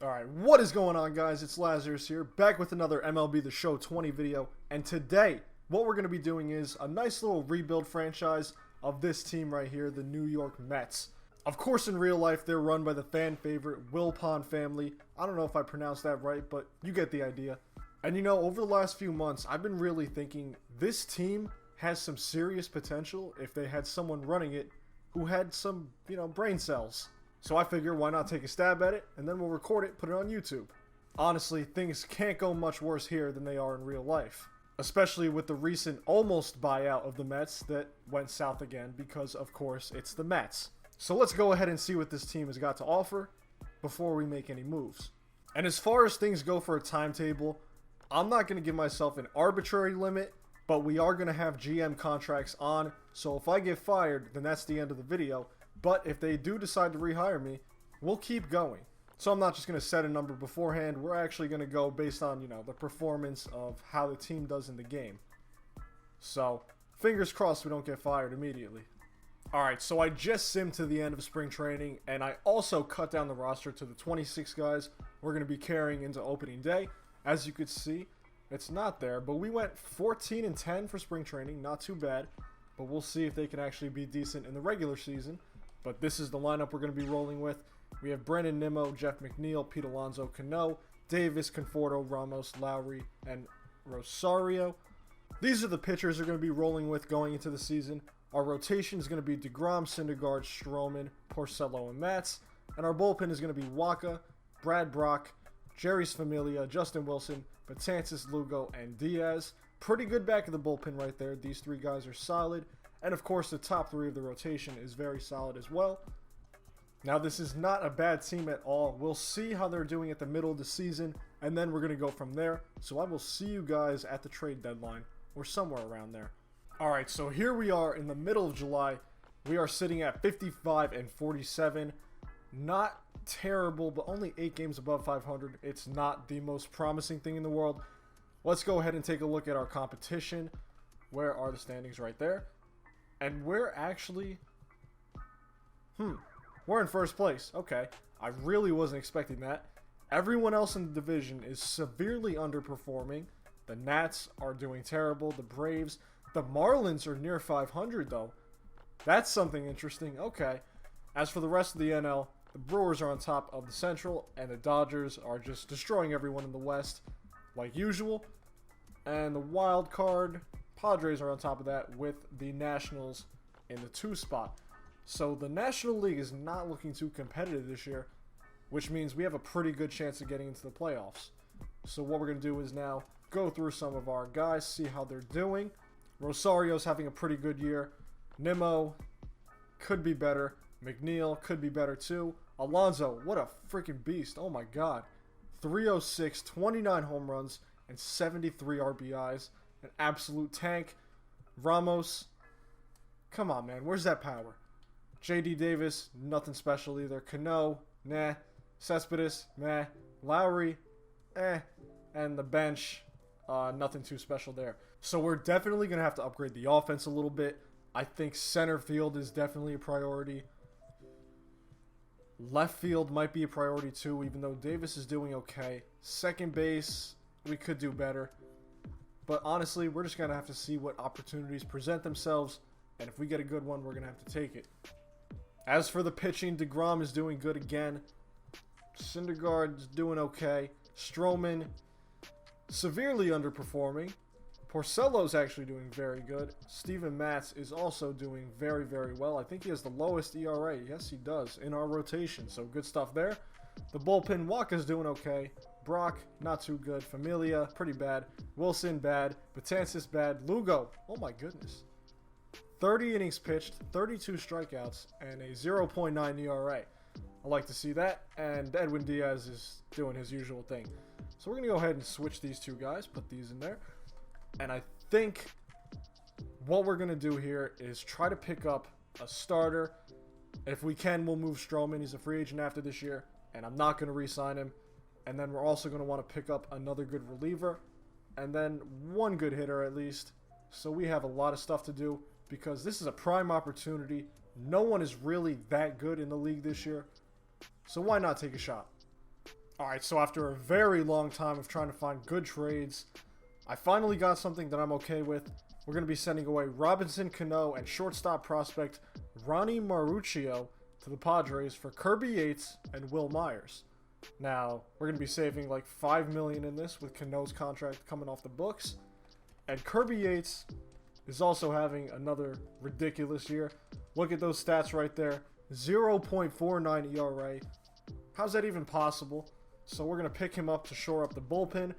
Alright, what is going on, guys? It's Lazarus here, back with another MLB The Show 20 video, and today, what we're going to be doing is a nice little rebuild franchise of this team right here, the New York Mets. Of course, in real life, they're run by the fan favorite Wilpon family. I don't know if I pronounced that right, but you get the idea. And you know, over the last few months, I've been really thinking this team has some serious potential if they had someone running it who had some, brain cells. So I figure, why not take a stab at it, and then we'll record it, put it on YouTube. Honestly, things can't go much worse here than they are in real life. Especially with the recent almost buyout of the Mets that went south again because, of course, it's the Mets. So let's go ahead and see what this team has got to offer before we make any moves. And as far as things go for a timetable, I'm not going to give myself an arbitrary limit, but we are going to have GM contracts on, so if I get fired, then that's the end of the video. But if they do decide to rehire me, we'll keep going. So I'm not just going to set a number beforehand. We're actually going to go based on, the performance of how the team does in the game. So, fingers crossed we don't get fired immediately. Alright, so I just simmed to the end of spring training, and I also cut down the roster to the 26 guys we're going to be carrying into opening day. As you could see, it's not there, but we went 14-10 for spring training, not too bad. But we'll see if they can actually be decent in the regular season. But this is the lineup we're going to be rolling with. We have Brandon Nimmo, Jeff McNeil, Pete Alonso, Cano, Davis, Conforto, Ramos, Lowry, and Rosario. These are the pitchers we're going to be rolling with going into the season. Our rotation is going to be DeGrom, Syndergaard, Stroman, Porcello, and Mats. And our bullpen is going to be Waka, Brad Brock, Jerry's Familia, Justin Wilson, Betances, Lugo, and Diaz. Pretty good back of the bullpen right there. These three guys are solid. And of course, the top three of the rotation is very solid as well. Now, this is not a bad team at all. We'll see how they're doing at the middle of the season, and then we're going to go from there. So I will see you guys at the trade deadline, or somewhere around there. Alright, so here we are in the middle of July. We are sitting at 55-47. Not terrible, but only 8 games above 500. It's not the most promising thing in the world. Let's go ahead and take a look at our competition. Where are the standings? Right there. And we're actually... We're in first place. Okay. I really wasn't expecting that. Everyone else in the division is severely underperforming. The Nats are doing terrible. The Braves. The Marlins are near 500, though. That's something interesting. Okay. As for the rest of the NL, the Brewers are on top of the Central, and the Dodgers are just destroying everyone in the West, like usual. And the wild card, Padres are on top of that with the Nationals in the 2 spot. So the National League is not looking too competitive this year, which means we have a pretty good chance of getting into the playoffs. So what we're going to do is now go through some of our guys, see how they're doing. Rosario's having a pretty good year. Nimmo could be better. McNeil could be better too. Alonso, what a freaking beast. Oh my god. 306, 29 home runs, and 73 RBIs. An absolute tank. Ramos. Come on, man. Where's that power? J.D. Davis, nothing special either. Cano, nah. Cespedes, meh. Lowry, eh. And the bench, nothing too special there. So we're definitely going to have to upgrade the offense a little bit. I think center field is definitely a priority. Left field might be a priority too, even though Davis is doing okay. Second base, we could do better. But honestly, we're just going to have to see what opportunities present themselves. And if we get a good one, we're going to have to take it. As for the pitching, DeGrom is doing good again. Syndergaard is doing okay. Stroman, severely underperforming. Porcello's actually doing very good. Steven Matz is also doing very, very well. I think he has the lowest ERA. Yes, he does, in our rotation. So good stuff there. The bullpen, Waka's doing okay. Brock, not too good. Familia, pretty bad. Wilson, bad. Betances, bad. Lugo, oh my goodness. 30 innings pitched, 32 strikeouts, and a 0.9 ERA. I like to see that. And Edwin Diaz is doing his usual thing. So we're going to go ahead and switch these two guys. Put these in there. And I think what we're going to do here is try to pick up a starter. If we can, we'll move Stroman. He's a free agent after this year, and I'm not going to re-sign him. And then we're also going to want to pick up another good reliever, and then one good hitter at least. So we have a lot of stuff to do because this is a prime opportunity. No one is really that good in the league this year. So why not take a shot? Alright, so after a very long time of trying to find good trades, I finally got something that I'm okay with. We're going to be sending away Robinson Cano and shortstop prospect Ronnie Maruccio to the Padres for Kirby Yates and Will Myers. Now, we're going to be saving like $5 million in this with Cano's contract coming off the books. And Kirby Yates is also having another ridiculous year. Look at those stats right there. 0.49 ERA. How's that even possible? So we're going to pick him up to shore up the bullpen.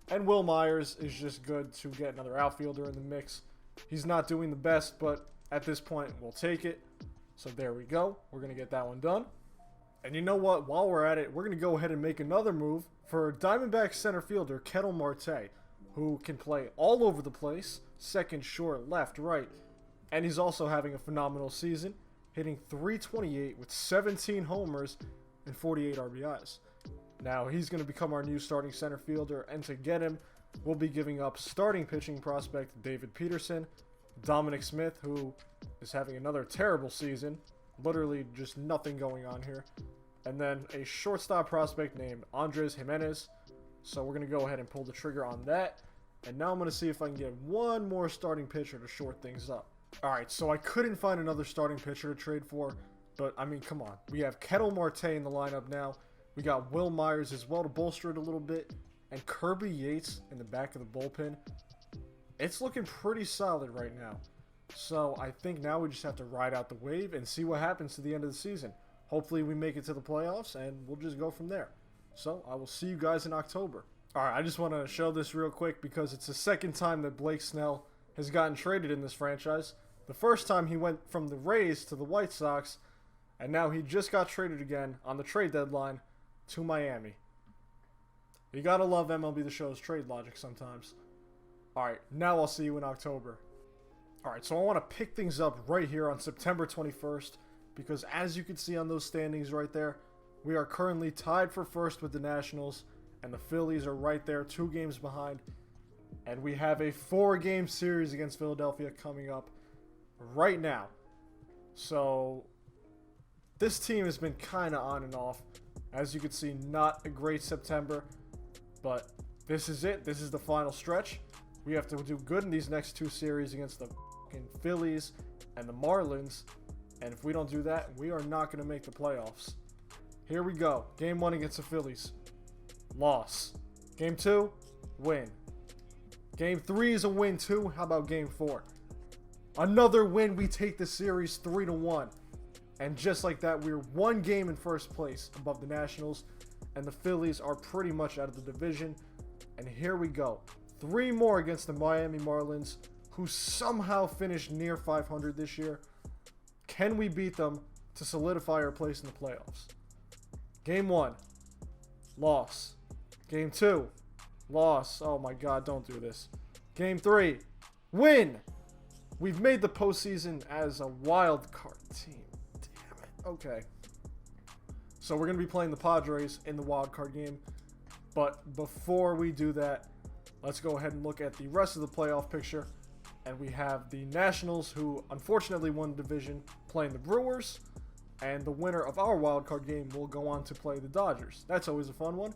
And Will Myers is just good to get another outfielder in the mix. He's not doing the best, but at this point, we'll take it. So there we go. We're going to get that one done. And you know what? While we're at it, we're going to go ahead and make another move for Diamondback center fielder Ketel Marte, who can play all over the place, second, short, left, right. And he's also having a phenomenal season, hitting .328 with 17 homers and 48 RBIs. Now, he's going to become our new starting center fielder, and to get him, we'll be giving up starting pitching prospect David Peterson, Dominic Smith, who is having another terrible season, literally just nothing going on here, and then a shortstop prospect named Andres Jimenez. So we're going to go ahead and pull the trigger on that, and now I'm going to see if I can get one more starting pitcher to short things up. Alright, so I couldn't find another starting pitcher to trade for, but I mean, come on. We have Ketel Marte in the lineup now. We got Will Myers as well to bolster it a little bit. And Kirby Yates in the back of the bullpen. It's looking pretty solid right now. So I think now we just have to ride out the wave and see what happens to the end of the season. Hopefully we make it to the playoffs and we'll just go from there. So I will see you guys in October. Alright, I just want to show this real quick because it's the second time that Blake Snell has gotten traded in this franchise. The first time he went from the Rays to the White Sox. And now he just got traded again on the trade deadline to Miami. You gotta love MLB The Show's trade logic sometimes. Alright, now I'll see you in October. Alright, so I want to pick things up right here on September 21st. Because as you can see on those standings right there, we are currently tied for first with the Nationals. And the Phillies are right there, 2 games behind. And we have a 4-game series against Philadelphia coming up right now. So this team has been kind of on and off. As you can see, not a great September, but this is it. This is the final stretch. We have to do good in these next 2 series against the Phillies and the Marlins, and if we don't do that, we are not going to make the playoffs. Here we go. Game 1 against the Phillies. Loss. Game 2, win. Game 3 is a win too. How about Game 4? Another win. We take the series 3-1. And just like that, we're 1 game in first place above the Nationals. And the Phillies are pretty much out of the division. And here we go. 3 more against the Miami Marlins, who somehow finished near 500 this year. Can we beat them to solidify our place in the playoffs? Game 1. Loss. Game 2. Loss. Oh my God, don't do this. Game 3. Win! We've made the postseason as a wild card team. Okay, so we're going to be playing the Padres in the wild card game, but before we do that, let's go ahead and look at the rest of the playoff picture, and we have the Nationals, who unfortunately won the division, playing the Brewers, and the winner of our wild card game will go on to play the Dodgers. That's always a fun one.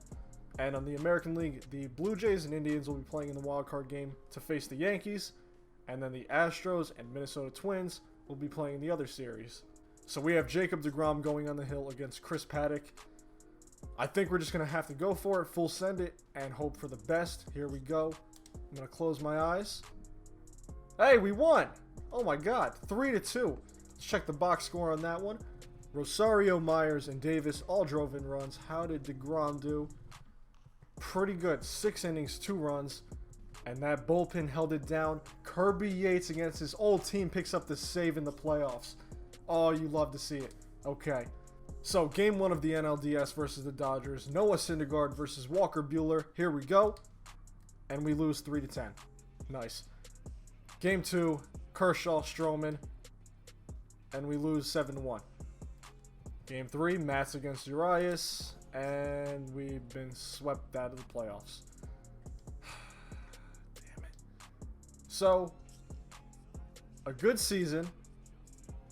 And on the American League, the Blue Jays and Indians will be playing in the wild card game to face the Yankees, and then the Astros and Minnesota Twins will be playing the other series. So we have Jacob deGrom going on the hill against Chris Paddock. I think we're just going to have to go for it, full send it, and hope for the best. Here we go. I'm going to close my eyes. Hey, we won! Oh my God, 3-2. Let's check the box score on that one. Rosario, Myers, and Davis all drove in runs. How did deGrom do? Pretty good. 6 innings, 2 runs. And that bullpen held it down. Kirby Yates against his old team picks up the save in the playoffs. Oh, you love to see it. Okay. So, game 1 of the NLDS versus the Dodgers. Noah Syndergaard versus Walker Buehler. Here we go. And we lose 3-10. Nice. Game 2, Kershaw, Stroman. And we lose 7-1. Game 3, Mats against Urias. And we've been swept out of the playoffs. Damn it. So, a good season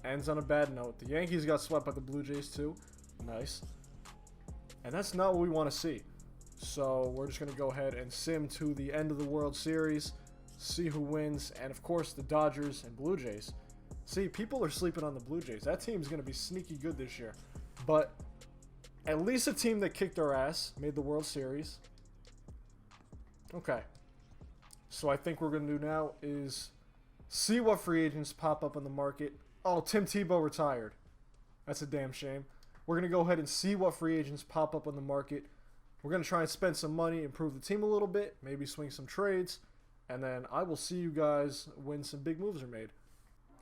ends on a bad note. The Yankees got swept by the Blue Jays too. Nice. And that's not what we want to see. So we're just going to go ahead and sim to the end of the World Series, see who wins, and of course the Dodgers and Blue Jays. See, people are sleeping on the Blue Jays. That team's going to be sneaky good this year. But at least a team that kicked our ass made the World Series. Okay. So I think what we're going to do now is see what free agents pop up on the market. Oh, Tim Tebow retired. That's a damn shame. We're going to go ahead and see what free agents pop up on the market. We're going to try and spend some money, improve the team a little bit, maybe swing some trades, and then I will see you guys when some big moves are made.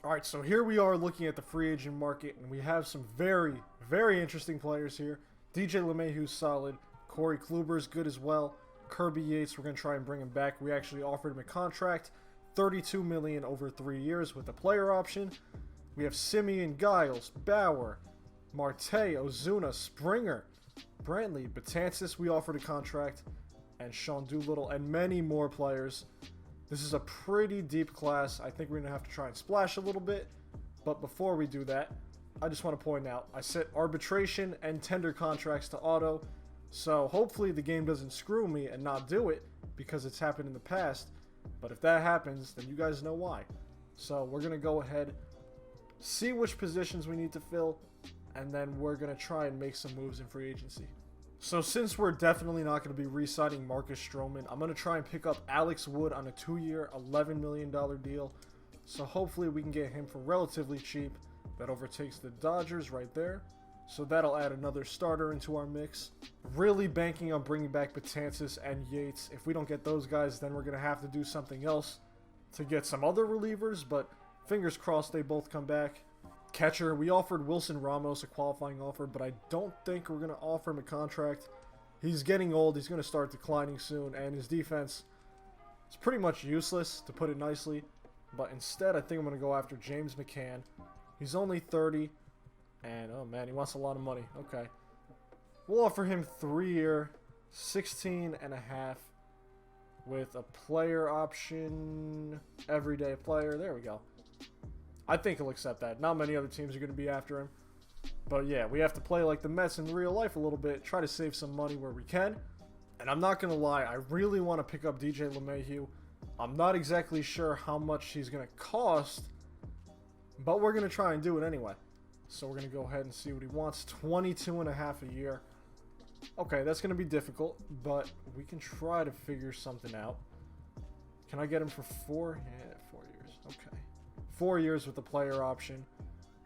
Alright, so here we are looking at the free agent market, and we have some very, very interesting players here. DJ LeMahieu's solid. Corey Kluber's good as well. Kirby Yates, we're going to try and bring him back. We actually offered him a contract, $32 million over 3 years with a player option. We have Simeon, Giles, Bauer, Marte, Ozuna, Springer, Brantley, Betances, we offered a contract, and Sean Doolittle, and many more players. This is a pretty deep class. I think we're going to have to try and splash a little bit. But before we do that, I just want to point out, I set arbitration and tender contracts to auto. So hopefully the game doesn't screw me and not do it, because it's happened in the past. But if that happens, then you guys know why. So we're going to go ahead, see which positions we need to fill, and then we're going to try and make some moves in free agency. So since we're definitely not going to be re-signing Marcus Stroman, I'm going to try and pick up Alex Wood on a 2-year, $11 million deal. So hopefully we can get him for relatively cheap. That overtakes the Dodgers right there. So that'll add another starter into our mix. Really banking on bringing back Betances and Yates. If we don't get those guys, then we're going to have to do something else to get some other relievers. But fingers crossed they both come back. Catcher, we offered Wilson Ramos a qualifying offer, but I don't think we're going to offer him a contract. He's getting old. He's going to start declining soon, and his defense is pretty much useless, to put it nicely. But instead, I think I'm going to go after James McCann. He's only 30, and oh man, he wants a lot of money. Okay. We'll offer him 3-year, 16 and a half with a player option, everyday player. There we go. I think he'll accept that. Not many other teams are going to be after him. But yeah, we have to play like the Mets in real life a little bit. Try to save some money where we can. And I'm not going to lie, I really want to pick up DJ LeMahieu. I'm not exactly sure how much he's going to cost, but we're going to try and do it anyway. So we're going to go ahead and see what he wants. 22 and a half a year. Okay, that's going to be difficult, but we can try to figure something out. Can I get him for 4? Yeah, 4 years. Okay. 4 years with the player option.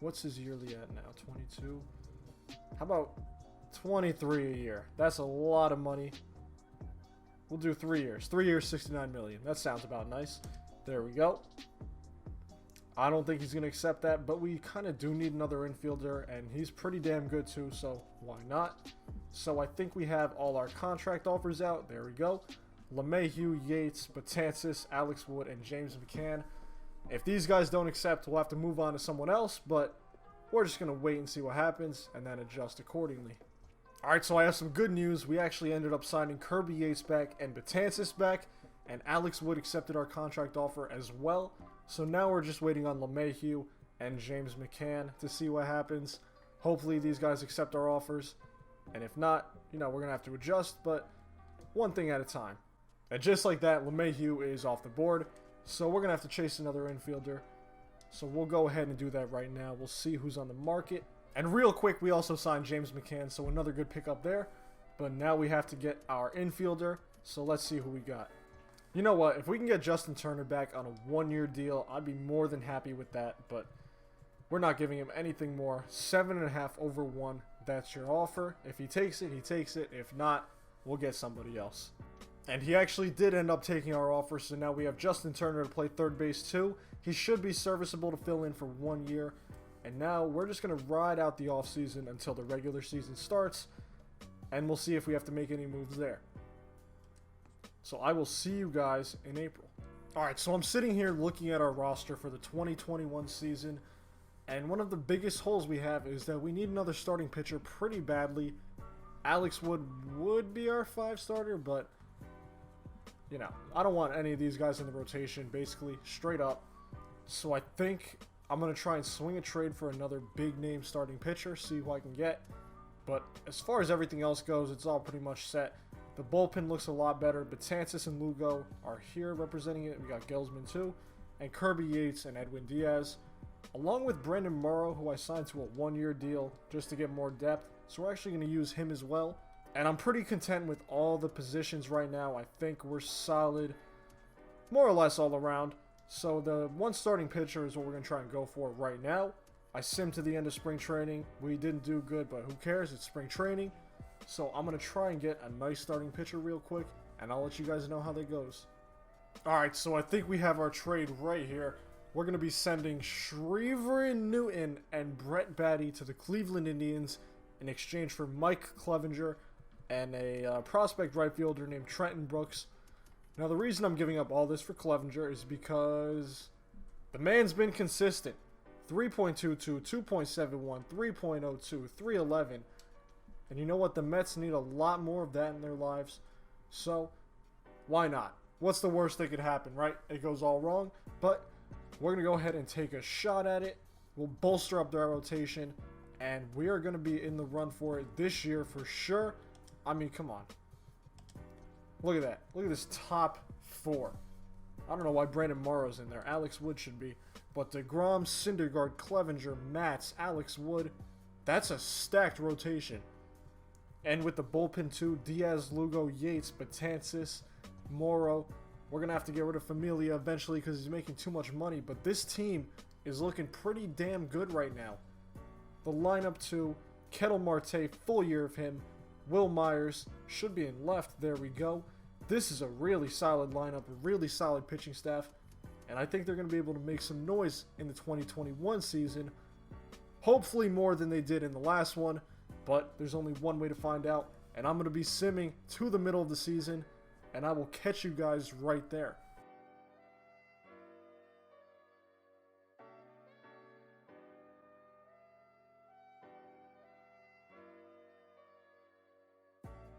What's his yearly at now? 22? How about 23 a year? That's a lot of money. We'll do 3 years. 3 years, $69 million. That sounds about nice. There we go. I don't think he's going to accept that, but we kind of do need another infielder, and he's pretty damn good too, so why not? So I think we have all our contract offers out. There we go. LeMahieu, Yates, Betances, Alex Wood, and James McCann. If these guys don't accept, we'll have to move on to someone else, but we're just going to wait and see what happens and then adjust accordingly. Alright, so I have some good news. We actually ended up signing Kirby Yates back and Betances back, and Alex Wood accepted our contract offer as well. So now we're just waiting on LeMahieu and James McCann to see what happens. Hopefully these guys accept our offers, and if not, you know, we're going to have to adjust, but one thing at a time. And just like that, LeMahieu is off the board. So we're going to have to chase another infielder. So we'll go ahead and do that right now. We'll see who's on the market. And real quick, we also signed James McCann, so another good pickup there. But now we have to get our infielder. So let's see who we got. You know what? If we can get Justin Turner back on a 1-year deal, I'd be more than happy with that. But we're not giving him anything more. 7.5 over 1. That's your offer. If he takes it, he takes it. If not, we'll get somebody else. And he actually did end up taking our offer, so now we have Justin Turner to play third base too. He should be serviceable to fill in for 1 year. And now we're just going to ride out the offseason until the regular season starts. And we'll see if we have to make any moves there. So I will see you guys in April. Alright, so I'm sitting here looking at our roster for the 2021 season. And one of the biggest holes we have is that we need another starting pitcher pretty badly. Alex Wood would be our 5 starter, but you know, I don't want any of these guys in the rotation, basically, straight up. So I think I'm going to try and swing a trade for another big-name starting pitcher, see who I can get. But as far as everything else goes, it's all pretty much set. The bullpen looks a lot better. Betances and Lugo are here representing it. We got Gelsman too. And Kirby Yates and Edwin Diaz. Along with Brandon Morrow, who I signed to a 1-year deal just to get more depth. So we're actually going to use him as well. And I'm pretty content with all the positions right now. I think we're solid, more or less all around. So the one starting pitcher is what we're going to try and go for right now. I simmed to the end of spring training. We didn't do good, but who cares? It's spring training. So I'm going to try and get a nice starting pitcher real quick, and I'll let you guys know how that goes. Alright, so I think we have our trade right here. We're going to be sending Shriver Newton and Brett Batty to the Cleveland Indians in exchange for Mike Clevenger and a prospect right fielder named Trenton Brooks. Now, the reason I'm giving up all this for Clevenger is because the man's been consistent. 3.22, 2.71, 3.02, 311. And you know what? The Mets need a lot more of that in their lives. So, why not? What's the worst that could happen, right? It goes all wrong. But we're going to go ahead and take a shot at it. We'll bolster up their rotation. And we are going to be in the run for it this year for sure. I mean, come on. Look at that. Look at this top 4. I don't know why Brandon Morrow's in there. Alex Wood should be. But DeGrom, Syndergaard, Clevenger, Matz, Alex Wood. That's a stacked rotation. And with the bullpen too, Diaz, Lugo, Yates, Betances, Morrow. We're going to have to get rid of Familia eventually because he's making too much money. But this team is looking pretty damn good right now. The lineup too, Ketel Marte, full year of him. Will Myers should be in left. There we go. This is a really solid lineup, a really solid pitching staff. And I think they're going to be able to make some noise in the 2021 season. Hopefully more than they did in the last one. But there's only one way to find out. And I'm going to be simming to the middle of the season. And I will catch you guys right there.